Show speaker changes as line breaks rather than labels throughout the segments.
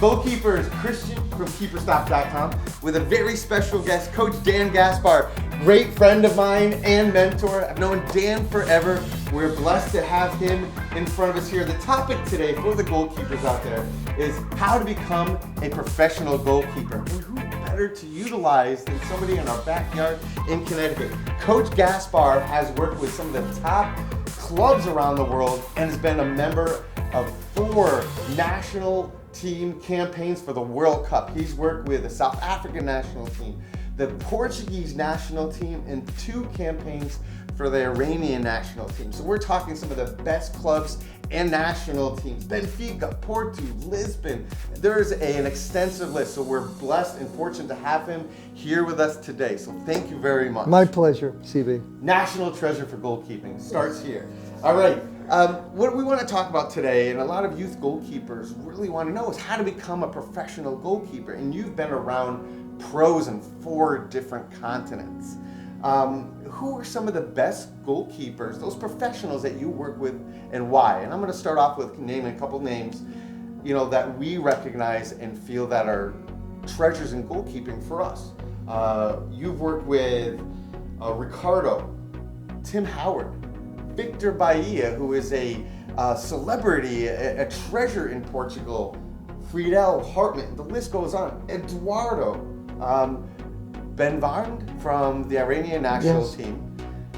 Goalkeepers, Christian from keeperstop.com with a very special guest, Coach Dan Gaspar, great friend of mine and mentor. I've known Dan forever. We're blessed to have him in front of us here. The topic today for the goalkeepers out there is how to become a professional goalkeeper. And who better to utilize than somebody in our backyard in Connecticut? Coach Gaspar has worked with some of the top clubs around the world and has been a member of 4 national team campaigns for the World Cup. He's worked with the South African national team, the Portuguese national team, and 2 campaigns for the Iranian national team. So we're talking some of the best clubs and national teams. Benfica, Porto, Lisbon. There's an extensive list. So we're blessed and fortunate to have him here with us today. So thank you very much.
My pleasure, CB.
National treasure for goalkeeping starts here. All right. What we want to talk about today, and a lot of youth goalkeepers really want to know, is how to become a professional goalkeeper. And you've been around pros in 4 different continents. Who are some of the best goalkeepers, those professionals that you work with, and why? And I'm going to start off with naming a couple names, that we recognize and feel that are treasures in goalkeeping for us. You've worked with Ricardo, Tim Howard, Victor Bahia, who is a celebrity, a treasure in Portugal, Friedel Hartmann, the list goes on, Eduardo, Ben Varnd from the Iranian National team.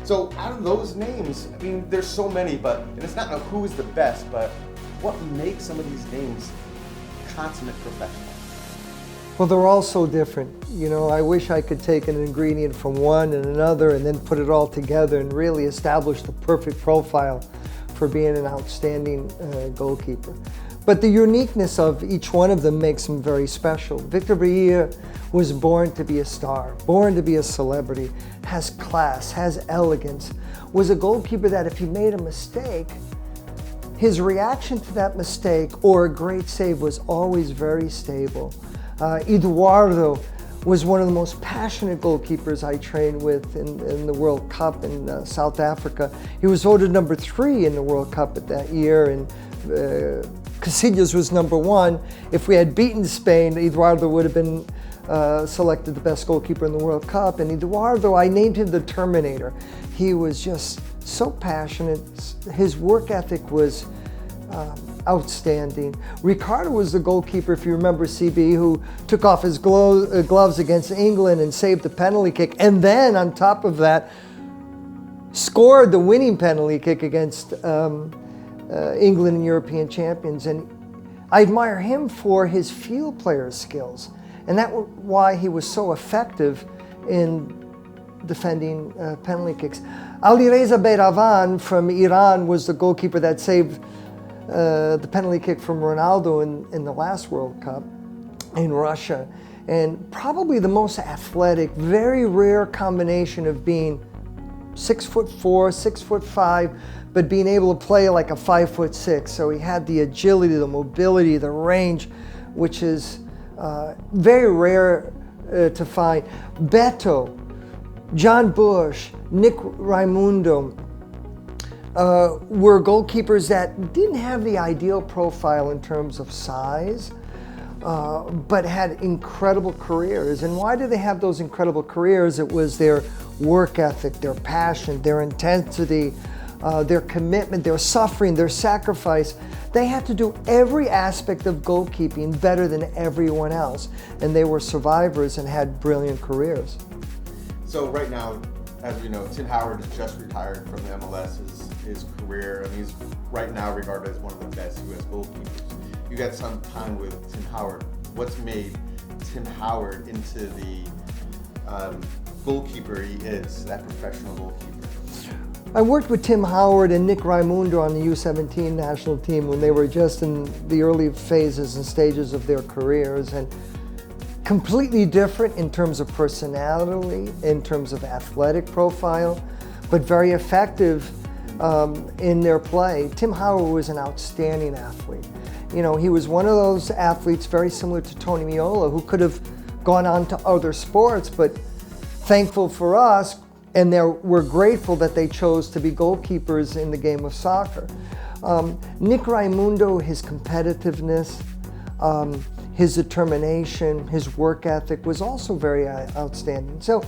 So out of those names, I mean, there's so many, and it's not who is the best, but what makes some of these names consummate professionals?
Well, they're all so different. I wish I could take an ingredient from one and another and then put it all together and really establish the perfect profile for being an outstanding goalkeeper. But the uniqueness of each one of them makes them very special. Victor Bahia was born to be a star, born to be a celebrity, has class, has elegance, was a goalkeeper that if he made a mistake, his reaction to that mistake or a great save was always very stable. Eduardo was one of the most passionate goalkeepers I trained with in the World Cup in South Africa. He was voted number 3 in the World Cup at that year, and Casillas was number 1. If we had beaten Spain, Eduardo would have been selected the best goalkeeper in the World Cup. And Eduardo, I named him the Terminator. He was just so passionate. His work ethic was outstanding. Ricardo was the goalkeeper, if you remember, CB, who took off his gloves against England and saved the penalty kick, and then on top of that scored the winning penalty kick against England and European champions. And I admire him for his field player skills, and that's why he was so effective in defending penalty kicks. Alireza Beyravan from Iran was the goalkeeper that saved the penalty kick from Ronaldo in the last World Cup in Russia. And probably the most athletic, very rare combination of being 6'4", 6'5", but being able to play like a 5'6". So he had the agility, the mobility, the range, which is very rare to find. Beto, John Bush, Nick Raimundo, were goalkeepers that didn't have the ideal profile in terms of size, but had incredible careers. And why did they have those incredible careers? It was their work ethic, their passion, their intensity, their commitment, their suffering, their sacrifice. They had to do every aspect of goalkeeping better than everyone else. And they were survivors and had brilliant careers.
So right now, as we know, Tim Howard is just retired from the MLS. His career, and he's right now regarded as one of the best U.S. goalkeepers. You got some time with Tim Howard. What's made Tim Howard into the goalkeeper he is, that professional goalkeeper?
I worked with Tim Howard and Nick Raimundo on the U17 national team when they were just in the early phases and stages of their careers, and completely different in terms of personality, in terms of athletic profile, but very effective in their play. Tim Howard was an outstanding athlete. He was one of those athletes very similar to Tony Meola, who could have gone on to other sports, but thankful for us, and we're grateful that they chose to be goalkeepers in the game of soccer. Nick Raimundo, his competitiveness, his determination, his work ethic was also very outstanding. So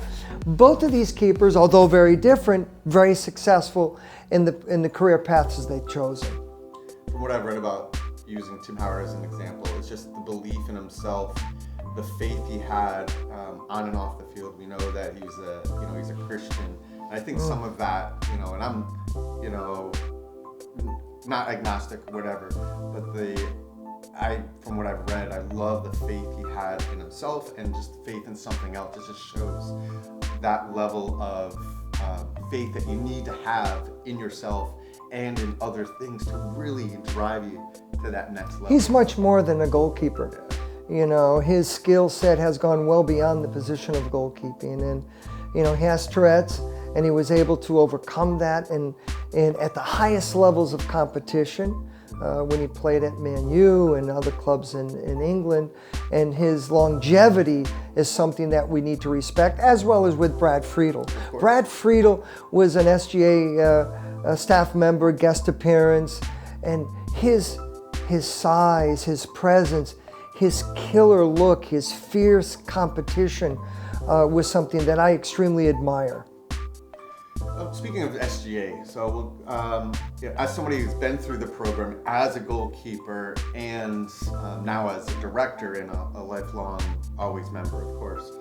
both of these keepers, although very different, very successful in the career paths they've chosen.
From what I've read about using Tim Howard as an example, it's just the belief in himself, the faith he had on and off the field. We know that he's a Christian. And I think some of that, and I'm, not agnostic or whatever, but from what I've read, I love the faith he had in himself and just faith in something else. It just shows that level of faith that you need to have in yourself and in other things to really drive you to that next level.
He's much more than a goalkeeper. His skill set has gone well beyond the position of goalkeeping, and he has Tourette's, and he was able to overcome that and at the highest levels of competition when he played at Man U and other clubs in England. And his longevity is something that we need to respect, as well as with Brad Friedel. Brad Friedel was an SGA staff member, guest appearance, and his size, his presence, his killer look, his fierce competition was something that I extremely admire.
Speaking of SGA, so as somebody who's been through the program as a goalkeeper and now as a director and a lifelong always member, of course,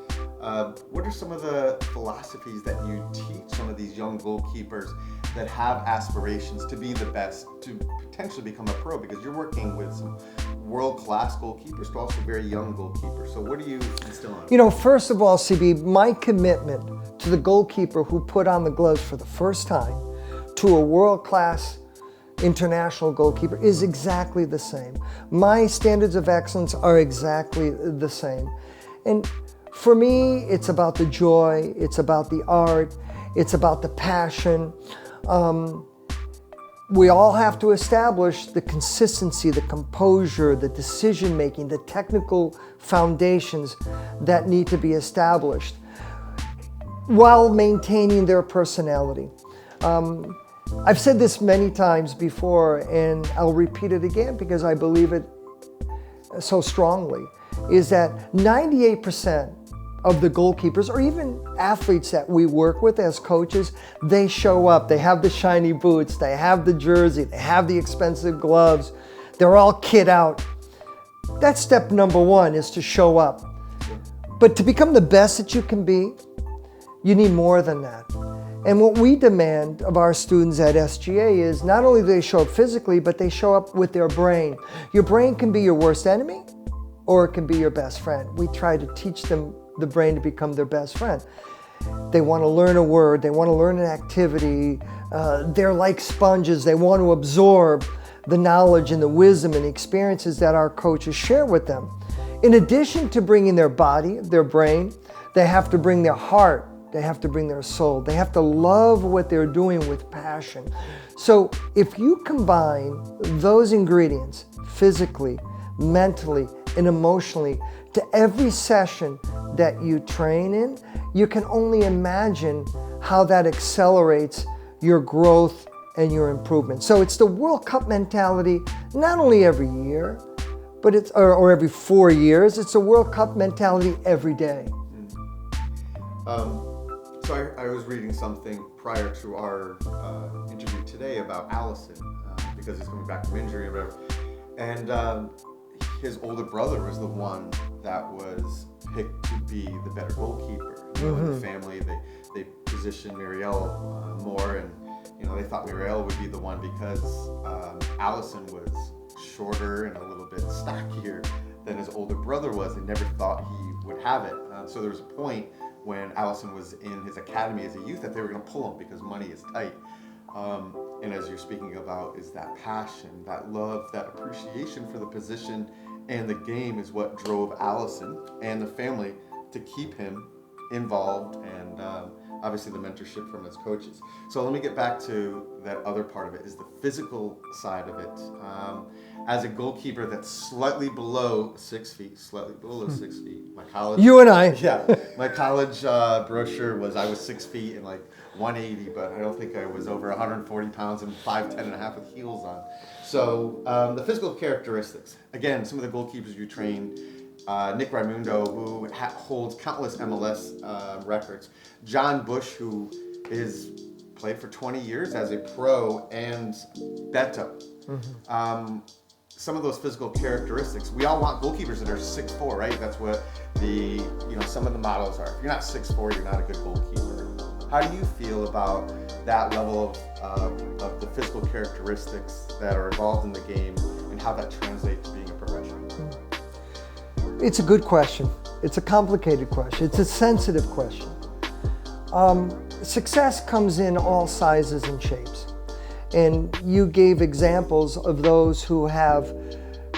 what are some of the philosophies that you teach some of these young goalkeepers that have aspirations to be the best, to potentially become a pro? Because you're working with some world-class goalkeepers, but also very young goalkeepers. So what do you instill on them?
First of all, CB, my commitment to the goalkeeper who put on the gloves for the first time to a world-class international goalkeeper is exactly the same. My standards of excellence are exactly the same. And for me, it's about the joy, it's about the art, it's about the passion. We all have to establish the consistency, the composure, the decision-making, the technical foundations that need to be established while maintaining their personality. I've said this many times before, and I'll repeat it again because I believe it so strongly, is that 98% of the goalkeepers, or even athletes that we work with as coaches, they show up. They have the shiny boots, they have the jersey, they have the expensive gloves. They're all kit out. That's step number one, is to show up. But to become the best that you can be, you need more than that. And what we demand of our students at SGA is not only do they show up physically, but they show up with their brain. Your brain can be your worst enemy, or it can be your best friend. We try to teach them the brain to become their best friend. They want to learn a word, they want to learn an activity, they're like sponges, they want to absorb the knowledge and the wisdom and the experiences that our coaches share with them. In addition to bringing their body, their brain, they have to bring their heart, they have to bring their soul, they have to love what they're doing with passion. So if you combine those ingredients physically, mentally, and emotionally to every session that you train in, you can only imagine how that accelerates your growth and your improvement. So it's the World Cup mentality, not only every year, but it's or every 4 years. It's a World Cup mentality every day.
So I was reading something prior to our interview today about Allison, because he's coming back from injury and whatever. And his older brother was the one that was picked to be the better goalkeeper. In the family, they positioned Muriel more, and they thought Muriel would be the one because Allison was shorter and a little bit stockier than his older brother was. They never thought he would have it. So there was a point when Allison was in his academy as a youth that they were going to pull him because money is tight. And as you're speaking about, is that passion, that love, that appreciation for the position and the game is what drove Allison and the family to keep him involved, and obviously the mentorship from his coaches. So let me get back to that other part of it, is the physical side of it. As a goalkeeper that's slightly below 6 feet, my college...
You and I.
Yeah, my college brochure was I was 6 feet and like 180, but I don't think I was over 140 pounds and 5'10" and a half with heels on. So the physical characteristics. Again, some of the goalkeepers you trained. Nick Raimundo, who holds countless MLS records. John Bush, who is played for 20 years as a pro, and Beto. Mm-hmm. Some of those physical characteristics. We all want goalkeepers that are 6'4", right? That's what some of the models are. If you're not 6'4", you're not a good goalkeeper. How do you feel about that level of the physical characteristics that are involved in the game and how that translates to being a professional?
It's a good question. It's a complicated question. It's a sensitive question. Success comes in all sizes and shapes. And you gave examples of those who have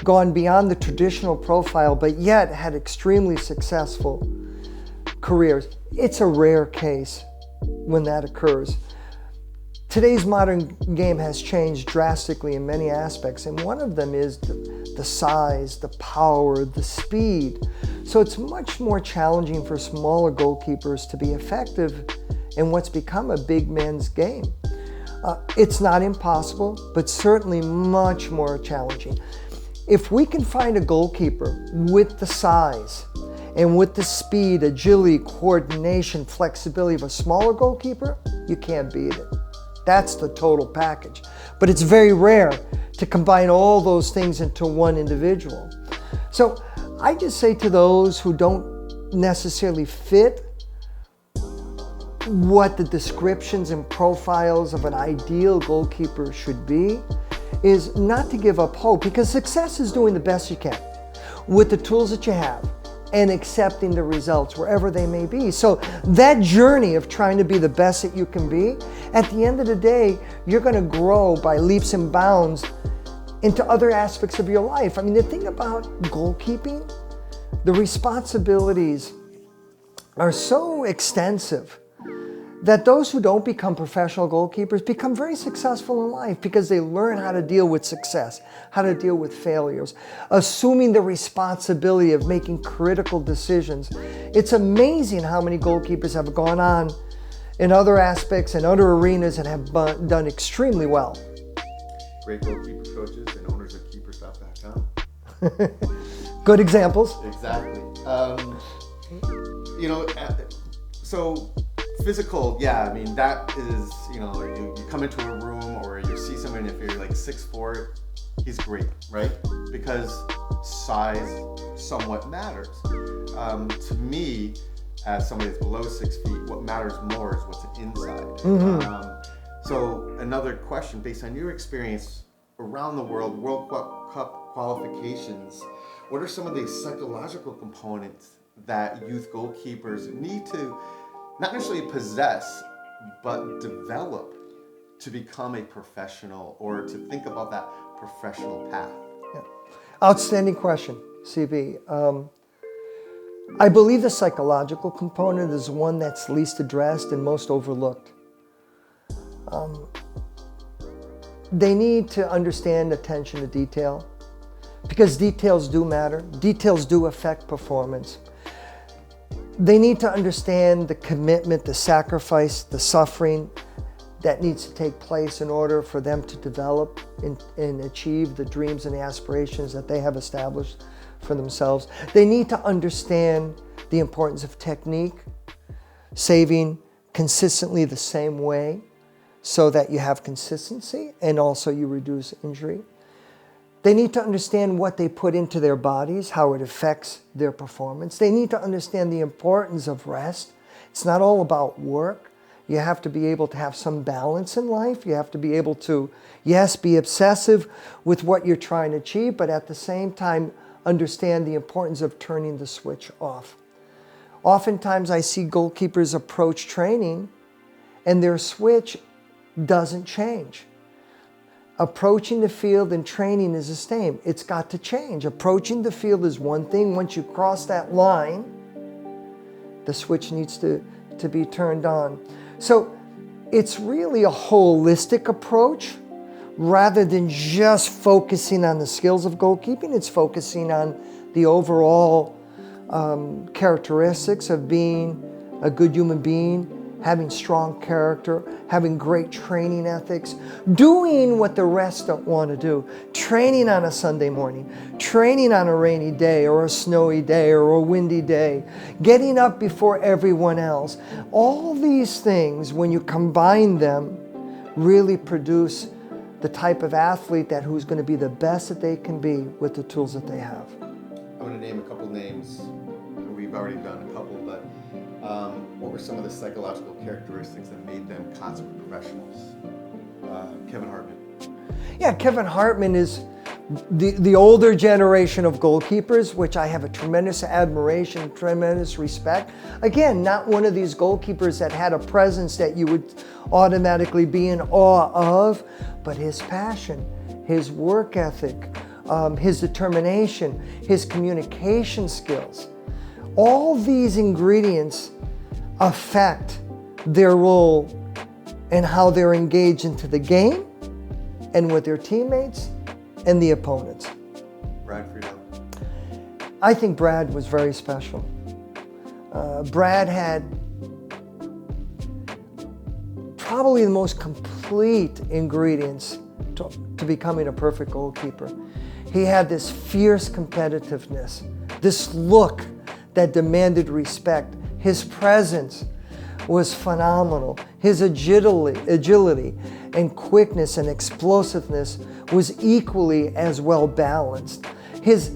gone beyond the traditional profile, but yet had extremely successful careers. It's a rare case when that occurs. Today's modern game has changed drastically in many aspects, and one of them is the size, the power, the speed. So it's much more challenging for smaller goalkeepers to be effective in what's become a big men's game. It's not impossible, but certainly much more challenging. If we can find a goalkeeper with the size and with the speed, agility, coordination, flexibility of a smaller goalkeeper, you can't beat it. That's the total package. But it's very rare to combine all those things into one individual. So I just say to those who don't necessarily fit what the descriptions and profiles of an ideal goalkeeper should be, is not to give up hope, because success is doing the best you can with the tools that you have and accepting the results wherever they may be. So that journey of trying to be the best that you can be, at the end of the day, you're going to grow by leaps and bounds into other aspects of your life. I mean, the thing about goalkeeping, the responsibilities are so extensive that those who don't become professional goalkeepers become very successful in life because they learn how to deal with success, how to deal with failures, assuming the responsibility of making critical decisions. It's amazing how many goalkeepers have gone on in other aspects and other arenas and have done extremely well.
Great goalkeeper coaches and owners of keeperstuff.com.
Good examples.
Exactly. So physical, yeah, I mean, that is, you come into a room or you see someone, if you're like 6'4", he's great, right? Because size somewhat matters. To me, as somebody that's below 6 feet, what matters more is what's inside. Mm-hmm. So another question, based on your experience around the world, World Cup qualifications, what are some of the psychological components that youth goalkeepers need to not necessarily possess, but develop to become a professional or to think about that professional path?
Yeah. Outstanding question, CB. I believe the psychological component is one that's least addressed and most overlooked. They need to understand attention to detail, because details do matter. Details do affect performance. They need to understand the commitment, the sacrifice, the suffering that needs to take place in order for them to develop and achieve the dreams and the aspirations that they have established for themselves. They need to understand the importance of technique, saving consistently the same way so that you have consistency and also you reduce injury. They need to understand what they put into their bodies, how it affects their performance. They need to understand the importance of rest. It's not all about work. You have to be able to have some balance in life. You have to be able to, yes, be obsessive with what you're trying to achieve, but at the same time, understand the importance of turning the switch off. Oftentimes, I see goalkeepers approach training and their switch doesn't change. Approaching the field and training is the same. It's got to change. Approaching the field is one thing. Once you cross that line, the switch needs to be turned on. So it's really a holistic approach rather than just focusing on the skills of goalkeeping. It's focusing on the overall characteristics of being a good human being having strong character, having great training ethics, doing what the rest don't want to do, training on a Sunday morning, training on a rainy day or a snowy day or a windy day, getting up before everyone else. All these things, when you combine them, really produce the type of athlete who's going to be the best that they can be with the tools that they have.
I'm going to name a couple names. We've already done a couple, but what were some of the psychological characteristics that made them consummate professionals? Kevin Hartman.
Yeah, Kevin Hartman is the older generation of goalkeepers, which I have a tremendous admiration, tremendous respect. Again, not one of these goalkeepers that had a presence that you would automatically be in awe of, but his passion, his work ethic, his determination, his communication skills. All these ingredients affect their role and how they're engaged into the game and with their teammates and the opponents.
Brad Friedel.
I think Brad was very special. Brad had probably the most complete ingredients to becoming a perfect goalkeeper. He had this fierce competitiveness, this look that demanded respect. His presence was phenomenal. His agility and quickness and explosiveness was equally as well balanced. His,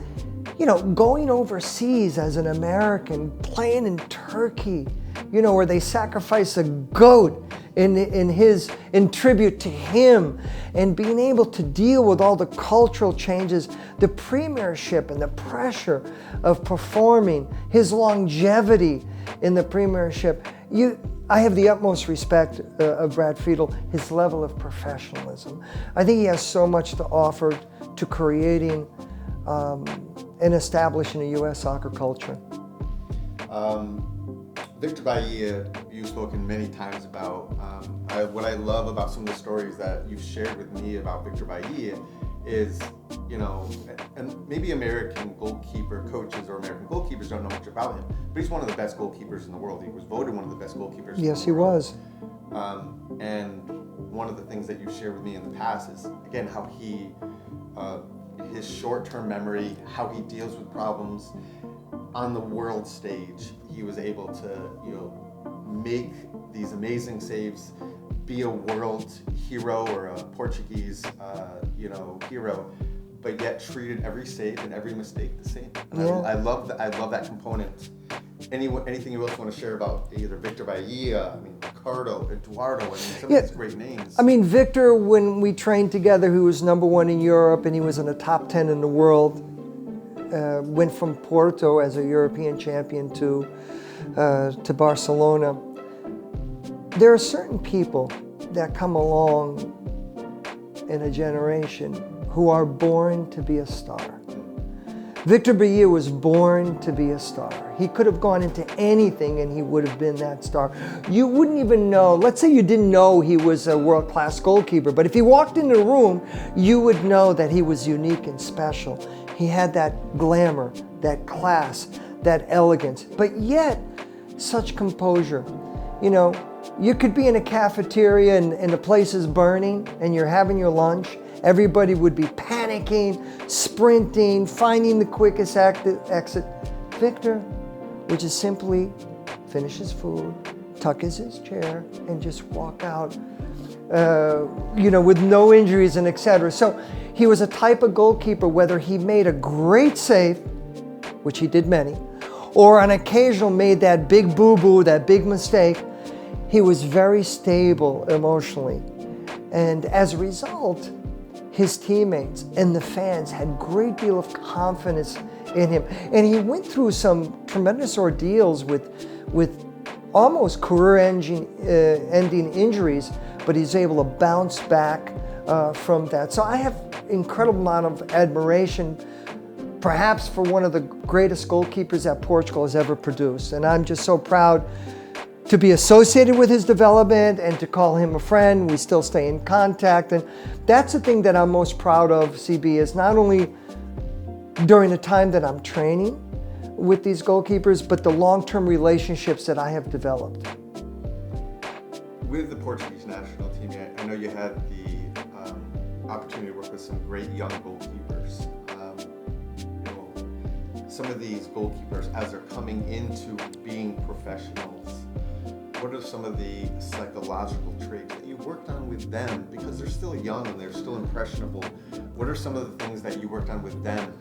going overseas as an American, playing in Turkey, where they sacrifice a goat in tribute to him, and being able to deal with all the cultural changes, the premiership and the pressure of performing, his longevity in the premiership. I have the utmost respect of Brad Friedel, his level of professionalism. I think he has so much to offer to creating and establishing a U.S. soccer culture.
Victor Bahia, you've spoken many times about. What I love about some of the stories that you've shared with me about Victor Bahia is, and maybe American goalkeeper coaches or American goalkeepers don't know much about him, but he's one of the best goalkeepers in the world. He was voted one of the best goalkeepers.
Yes,
in
he
the world.
was.
And one of the things that you've shared with me in the past is, again, how his short-term memory, how he deals with problems on the world stage. He was able to, make these amazing saves, be a world hero or a Portuguese, hero, but yet treated every save and every mistake the same. And
yeah.
I love that component. Anything you else want to share about either Victor Bahia, Ricardo, Eduardo, some of these great names?
Victor, when we trained together, who was #1 in Europe and he was in the top 10 in the world, went from Porto as a European champion to Barcelona. There are certain people that come along in a generation who are born to be a star. Victor Bahia was born to be a star. He could have gone into anything and he would have been that star. You wouldn't even know, let's say you didn't know he was a world-class goalkeeper, but if he walked into the room, you would know that he was unique and special. He had that glamour, that class, that elegance, but yet such composure. You could be in a cafeteria and the place is burning and you're having your lunch. Everybody would be panicking, sprinting, finding the quickest exit. Victor would just simply finish his food, tuck his chair, and just walk out, with no injuries and etc. So he was a type of goalkeeper, whether he made a great save, which he did many, or on occasion made that big boo-boo, that big mistake, he was very stable emotionally. And as a result, his teammates and the fans had a great deal of confidence in him. And he went through some tremendous ordeals with almost career-ending injuries, but he's able to bounce back from that. So I have incredible amount of admiration, perhaps for one of the greatest goalkeepers that Portugal has ever produced. And I'm just so proud to be associated with his development and to call him a friend. We still stay in contact. And that's the thing that I'm most proud of, CB, is not only during the time that I'm training with these goalkeepers, but the long-term relationships that I have developed.
with the Portuguese national team, I know you had the opportunity to work with some great young goalkeepers. Some of these goalkeepers, as they're coming into being professionals, what are some of the psychological traits that you worked on with them? Because they're still young and they're still impressionable. What are some of the things that you worked on with them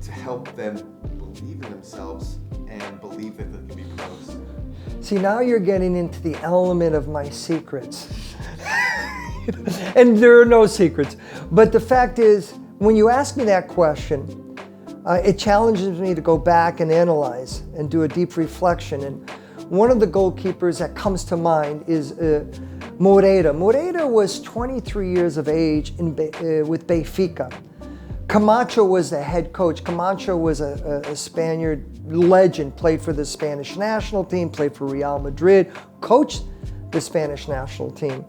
to help them believe in themselves and believe that they can be pros?
See, now you're getting into the element of my secrets. And there are no secrets. But the fact is, when you ask me that question, it challenges me to go back and analyze and do a deep reflection. And one of the goalkeepers that comes to mind is Moreira. Moreira was 23 years of age with Benfica. Camacho was the head coach. Camacho was a Spaniard legend, played for the Spanish national team, played for Real Madrid, coached the Spanish national team.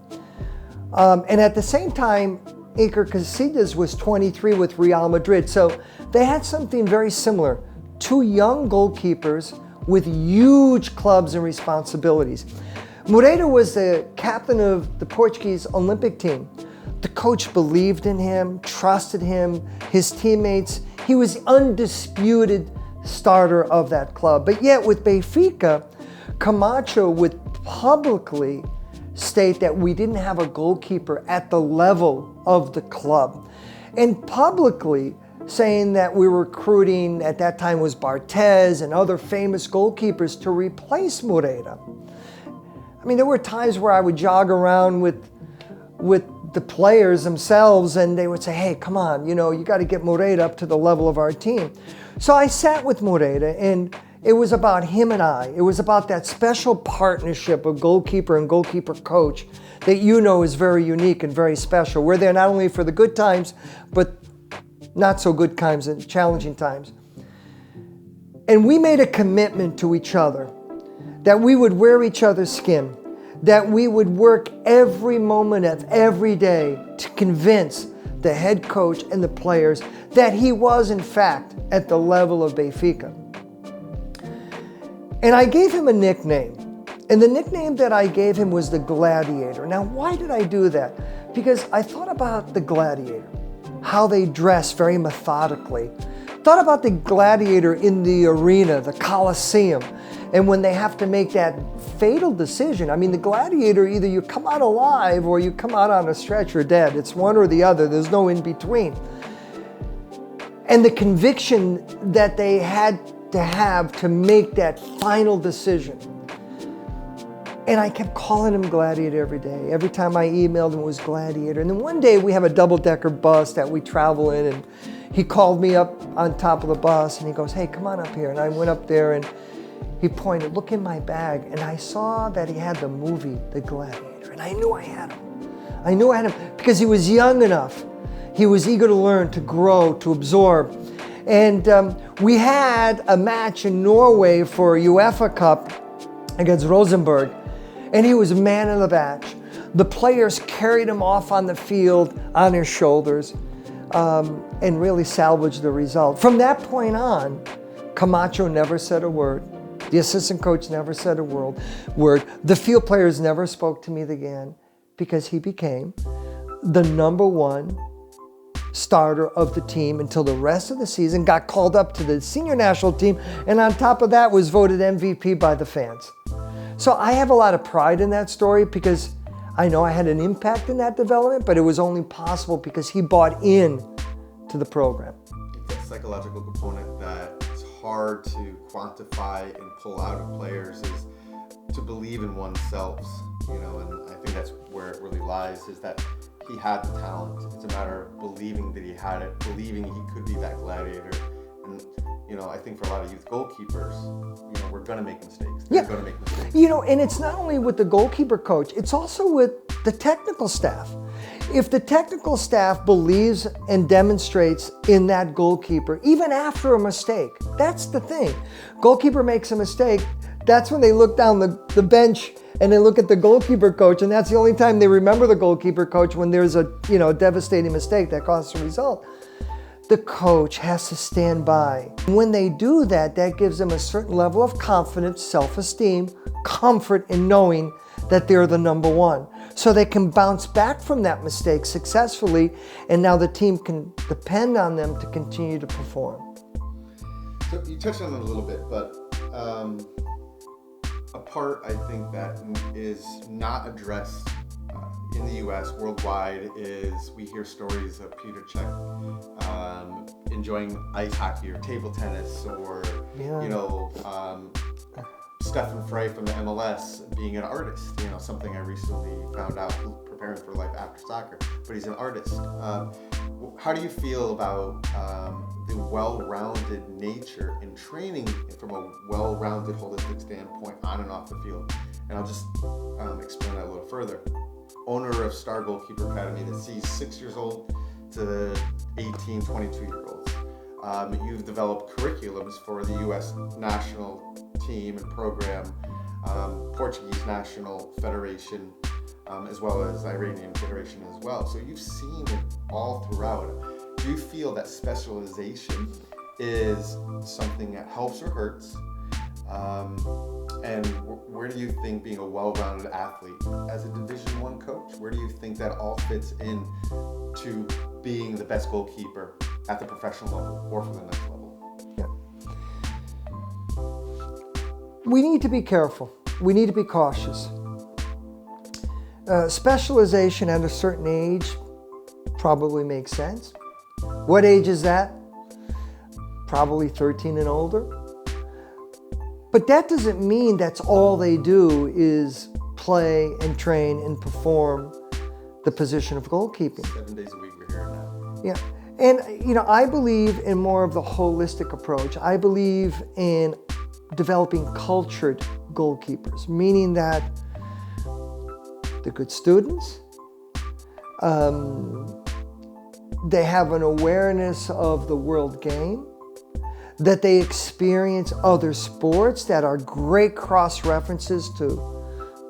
And at the same time, Iker Casillas was 23 with Real Madrid. So they had something very similar. Two young goalkeepers with huge clubs and responsibilities. Moreira was the captain of the Portuguese Olympic team. The coach believed in him, trusted him, his teammates. He was the undisputed starter of that club. But yet with Benfica, Camacho would publicly state that we didn't have a goalkeeper at the level of the club. And publicly saying that we were recruiting, at that time was Barthez and other famous goalkeepers to replace Moreira. I mean, there were times where I would jog around with the players themselves and they would say, hey, come on, you got to get Moreira up to the level of our team. So I sat with Moreira and it was about him and I. It was about that special partnership of goalkeeper and goalkeeper coach that is very unique and very special. We're there not only for the good times, but not so good times and challenging times. And we made a commitment to each other that we would wear each other's skin, that we would work every moment of every day to convince the head coach and the players that he was in fact at the level of Benfica. And I gave him a nickname. And the nickname that I gave him was the Gladiator. Now, why did I do that? Because I thought about the gladiator, how they dress very methodically. Thought about the gladiator in the arena, the Colosseum, and when they have to make that fatal decision. I mean, the gladiator, either you come out alive or you come out on a stretcher dead. It's one or the other. There's no in between. And the conviction that they had to have to make that final decision. And I kept calling him Gladiator every day. Every time I emailed him, it was Gladiator. And then one day we have a double-decker bus that we travel in, and he called me up on top of the bus and he goes, hey, come on up here. And I went up there and he pointed, look in my bag. And I saw that he had the movie, The Gladiator. And I knew I had him. I knew I had him because he was young enough. He was eager to learn, to grow, to absorb. And we had a match in Norway for UEFA Cup against Rosenborg. And he was man of the match. The players carried him off on the field on their shoulders and really salvaged the result. From that point on, Camacho never said a word. The assistant coach never said a word. The field players never spoke to me again because he became the #1 starter of the team until the rest of the season, got called up to the senior national team, and on top of that was voted MVP by the fans. So I have a lot of pride in that story because I know I had an impact in that development, but it was only possible because he bought in to the program.
It's a psychological component that is hard to quantify and pull out of players is to believe in oneself, and I think that's where it really lies, is that he had the talent. It's a matter of believing that he had it, believing he could be that gladiator. And I think for a lot of youth goalkeepers, we're going to make mistakes. They're going to make mistakes.
And it's not only with the goalkeeper coach, it's also with the technical staff. If the technical staff believes and demonstrates in that goalkeeper, even after a mistake, that's the thing. Goalkeeper makes a mistake, that's when they look down the bench and they look at the goalkeeper coach, and that's the only time they remember the goalkeeper coach, when there's a devastating mistake that costs the result. The coach has to stand by. When they do that, that gives them a certain level of confidence, self-esteem, comfort in knowing that they're the number one. So they can bounce back from that mistake successfully, and now the team can depend on them to continue to perform.
So you touched on it a little bit, but a part I think that is not addressed in the U.S., worldwide, is we hear stories of Peter Cech enjoying ice hockey or table tennis, or Stefan Frey from the MLS being an artist. Something I recently found out preparing for life after soccer. But he's an artist. How do you feel about the well-rounded nature in training from a well-rounded, holistic standpoint on and off the field? And I'll just explain that a little further. Owner of Star Goalkeeper Academy that sees 6 years old to 18, 22-year-olds. You've developed curriculums for the U.S. national team and program, Portuguese National Federation, as well as Iranian Federation as well. So you've seen it all throughout. Do you feel that specialization is something that helps or hurts? And where do you think being a well-rounded athlete as a Division I coach, where do you think that all fits in to being the best goalkeeper at the professional level or for the next level?
Yeah. We need to be careful. We need to be cautious. Specialization at a certain age probably makes sense. What age is that? Probably 13 and older. But that doesn't mean that's all they do is play and train and perform the position of goalkeeping.
7 days a week we're here now.
Yeah. And, I believe in more of the holistic approach. I believe in developing cultured goalkeepers, meaning that they're good students, they have an awareness of the world game, that they experience other sports that are great cross-references to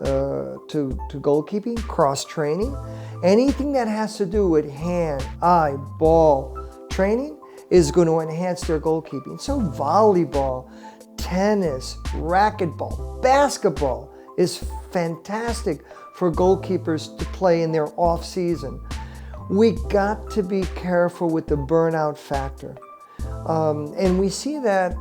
goalkeeping, cross-training. Anything that has to do with hand, eye, ball training is going to enhance their goalkeeping. So volleyball, tennis, racquetball, basketball is fantastic for goalkeepers to play in their off-season. We got to be careful with the burnout factor. And we see that,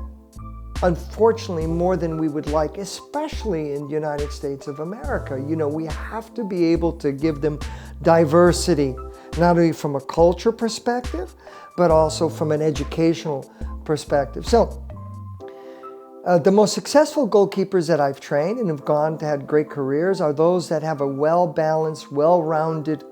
unfortunately, more than we would like, especially in the United States of America. We have to be able to give them diversity, not only from a culture perspective, but also from an educational perspective. So, the most successful goalkeepers that I've trained and have gone to had great careers are those that have a well-balanced, well-rounded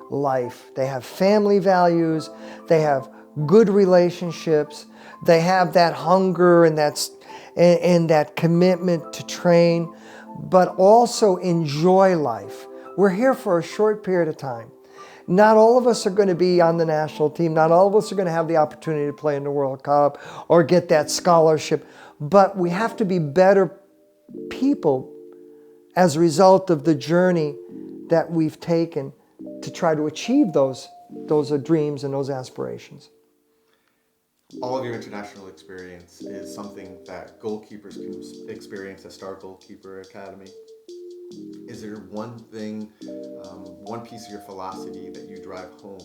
life. They have family values, they have good relationships, they have that hunger and that commitment to train, but also enjoy life. We're here for a short period of time. Not all of us are going to be on the national team. Not all of us are going to have the opportunity to play in the World Cup or get that scholarship, but we have to be better people as a result of the journey that we've taken to try to achieve those dreams and those aspirations.
All of your international experience is something that goalkeepers can experience at Star Goalkeeper Academy. Is there one thing, one piece of your philosophy that you drive home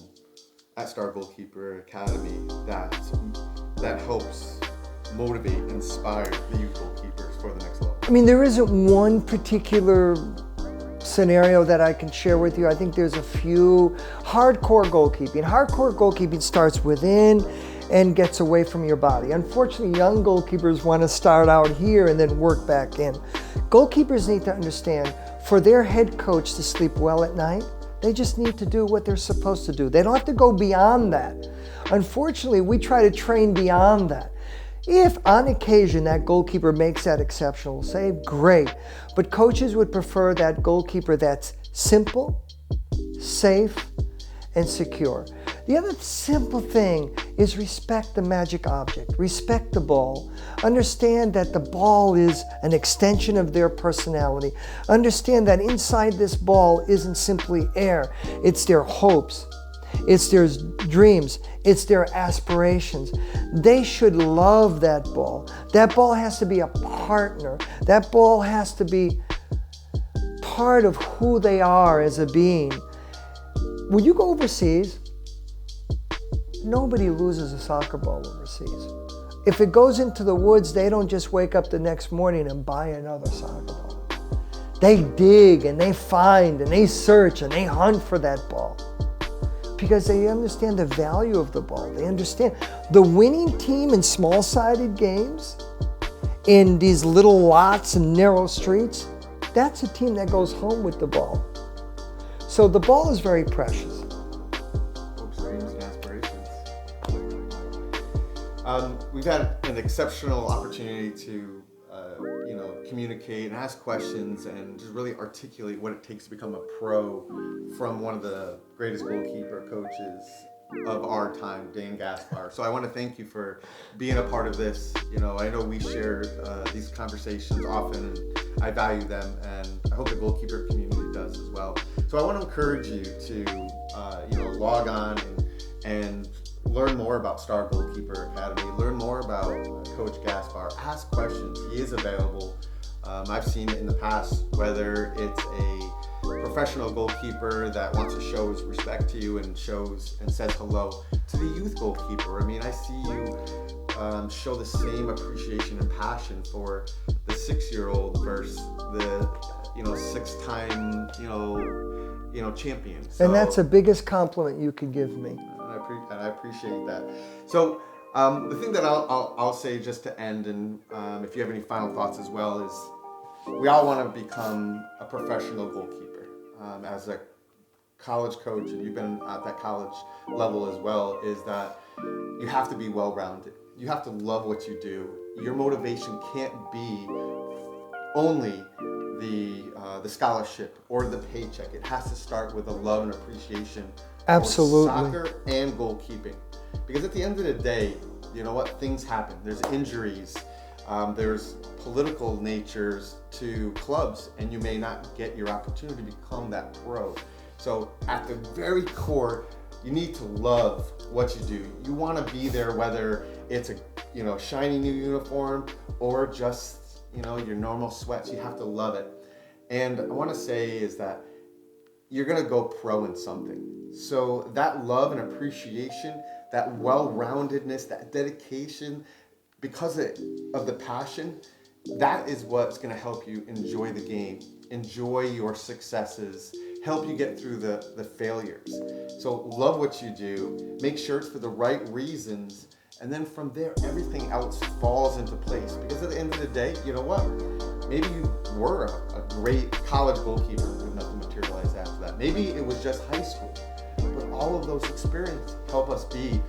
at Star Goalkeeper Academy that helps motivate, inspire the youth goalkeepers for the next level?
I mean, there isn't one particular scenario that I can share with you. I think there's a few. Hardcore goalkeeping starts within and gets away from your body. Unfortunately, young goalkeepers want to start out here and then work back in. Goalkeepers need to understand, for their head coach to sleep well at night, they just need to do what they're supposed to do. They don't have to go beyond that. Unfortunately, we try to train beyond that. If on occasion that goalkeeper makes that exceptional save, great. But coaches would prefer that goalkeeper that's simple, safe, and secure. The other simple thing is respect the magic object, respect the ball, understand that the ball is an extension of their personality, understand that inside this ball isn't simply air, it's their hopes, it's their dreams, it's their aspirations. They should love that ball. That ball has to be a partner. That ball has to be part of who they are as a being. When you go overseas, nobody loses a soccer ball overseas. If it goes into the woods, they don't just wake up the next morning and buy another soccer ball. They dig and they find and they search and they hunt for that ball because they understand the value of the ball. They understand the winning team in small-sided games, in these little lots and narrow streets, that's a team that goes home with the ball. So the ball is very precious.
Hopes, dreams, and aspirations. We've had an exceptional opportunity to communicate and ask questions and just really articulate what it takes to become a pro from one of the greatest goalkeeper coaches of our time, Dan Gaspar. So I want to thank you for being a part of this. I know we share these conversations often, and I value them, and I hope the goalkeeper community does as well. So I want to encourage you to log on and learn more about Star Goalkeeper Academy, learn more about Coach Gaspar, ask questions. He is available. I've seen it in the past, whether it's a professional goalkeeper that wants to show his respect to you and shows and says hello, to the youth goalkeeper. I mean, I see you show the same appreciation and passion for the 6-year-old versus the 6-time champion. So,
and that's the biggest compliment you could give me.
And I appreciate that. So the thing that I'll say just to end, and if you have any final thoughts as well, is we all want to become a professional goalkeeper. As a college coach, and you've been at that college level as well, is that you have to be well-rounded. You have to love what you do. Your motivation can't be only the scholarship or the paycheck. It has to start with a love and appreciation
Absolutely.
for soccer and goalkeeping. Because at the end of the day, you know what? Things happen. There's injuries. There's political natures to clubs, and you may not get your opportunity to become that pro. So at the very core, you need to love what you do. You want to be there, whether it's a shiny new uniform or just your normal sweats. You have to love it. And I want to say is that you're going to go pro in something. So that love and appreciation, that well-roundedness, that dedication, because of the passion, that is what's going to help you enjoy the game, enjoy your successes, help you get through the failures. So love what you do, make sure it's for the right reasons, and then from there, everything else falls into place. Because at the end of the day, you know what? Maybe you were a great college goalkeeper with nothing materialized after that. Maybe it was just high school. But all of those experiences help us be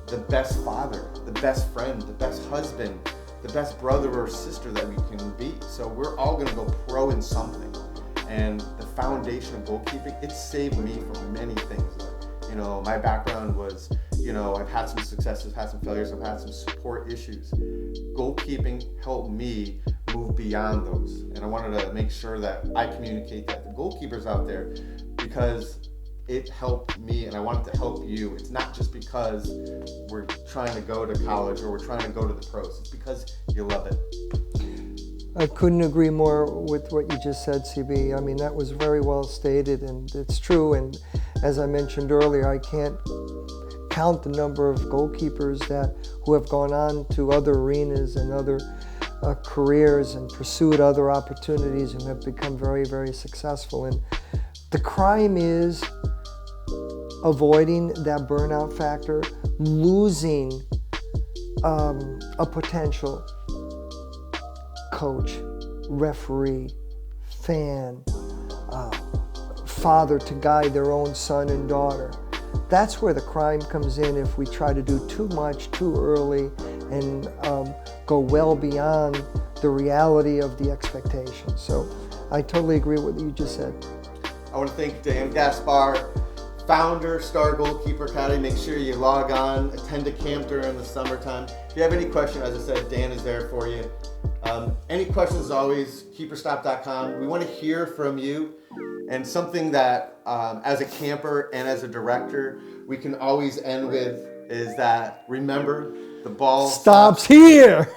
the best father, the best friend, the best husband, the best brother or sister that we can be. So we're all going to go pro in something. And the foundation of goalkeeping, it saved me from many things. My background was, I've had some successes, had some failures, I've had some support issues. Goalkeeping helped me move beyond those. And I wanted to make sure that I communicate that to goalkeepers out there, because it helped me and I want it to help you. It's not just because we're trying to go to college or we're trying to go to the pros. It's because you love it.
I couldn't agree more with what you just said, CB. I mean, that was very well stated, and it's true. And as I mentioned earlier, I can't count the number of goalkeepers who have gone on to other arenas and other careers and pursued other opportunities and have become very, very successful. And the crime is avoiding that burnout factor, losing a potential coach, referee, fan, father to guide their own son and daughter. That's where the crime comes in if we try to do too much too early and go well beyond the reality of the expectation. So I totally agree with what you just said.
I want to thank Dan Gaspar, founder, Star Goalkeeper Academy. Make sure you log on, attend a camp during the summertime. If you have any question, as I said, Dan is there for you. Any questions, as always, keeperstop.com. We want to hear from you. And something that, as a camper and as a director, we can always end with is that, remember, the ball
stops here.